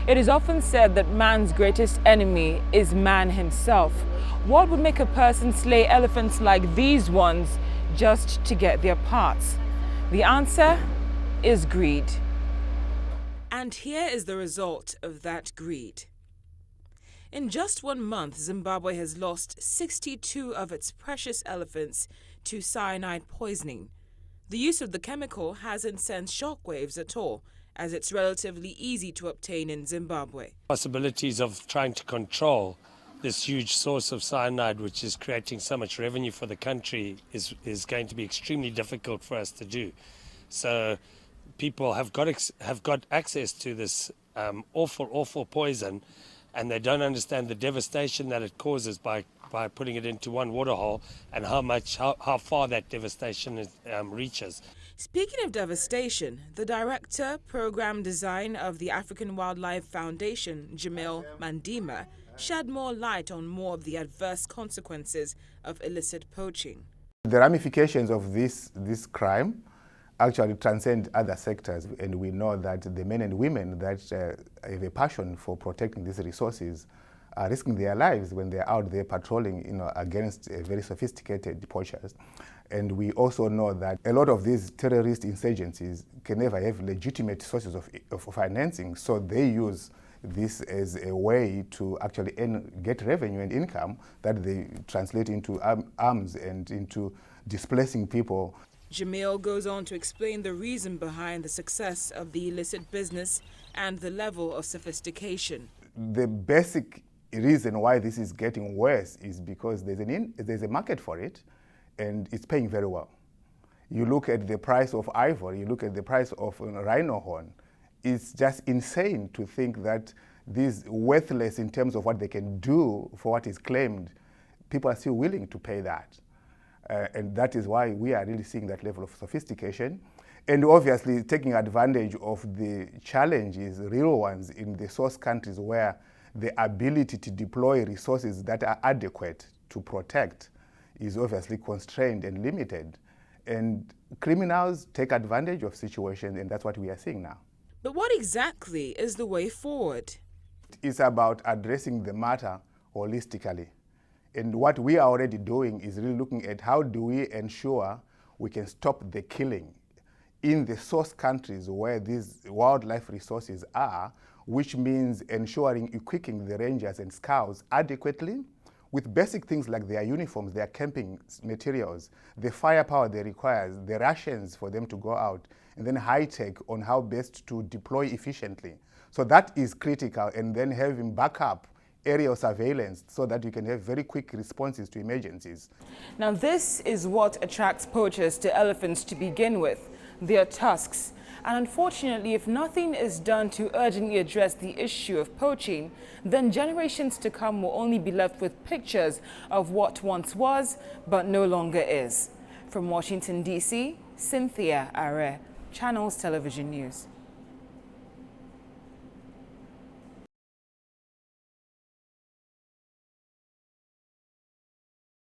It is often said that man's greatest enemy is man himself. What would make a person slay elephants like these ones just to get their parts? The answer is greed. And here is the result of that greed. In just 1 month, Zimbabwe has lost 62 of its precious elephants to cyanide poisoning. The use of the chemical hasn't sent shockwaves at all, as it's relatively easy to obtain in Zimbabwe. Possibilities of trying to control this huge source of cyanide, which is creating so much revenue for the country, is going to be extremely difficult for us to do. So people have got access to this awful poison, and they don't understand the devastation that it causes by putting it into one waterhole, and how far that devastation reaches. Speaking of devastation, the Director, Program Design of the African Wildlife Foundation, Jimmiel Mandima, shed more light on more of the adverse consequences of illicit poaching. The ramifications of this crime actually transcend other sectors, and we know that the men and women that have a passion for protecting these resources are risking their lives when they're out there patrolling, against very sophisticated poachers. And we also know that a lot of these terrorist insurgencies can never have legitimate sources of financing, so they use this as a way to actually get revenue and income that they translate into arms and into displacing people. Jimmiel goes on to explain the reason behind the success of the illicit business and the level of sophistication. The basic reason why this is getting worse is because there's a market for it, and it's paying very well. You look at the price of ivory, you look at the price of rhino horn, it's just insane to think that these worthless in terms of what they can do for what is claimed, people are still willing to pay that. And that is why we are really seeing that level of sophistication. And obviously taking advantage of the challenges, real ones, in the source countries where the ability to deploy resources that are adequate to protect is obviously constrained and limited. And criminals take advantage of situations, and that's what we are seeing now. But what exactly is the way forward? It's about addressing the matter holistically. And what we are already doing is really looking at how do we ensure we can stop the killing in the source countries where these wildlife resources are, which means ensuring equipping the rangers and scouts adequately with basic things like their uniforms, their camping materials, the firepower they require, the rations for them to go out, and then high tech on how best to deploy efficiently. So that is critical, and then having backup aerial surveillance so that you can have very quick responses to emergencies. Now this is what attracts poachers to elephants to begin with, their tusks. And unfortunately, if nothing is done to urgently address the issue of poaching, then generations to come will only be left with pictures of what once was, but no longer is. From Washington, D.C., Cynthia Are, Channels Television News.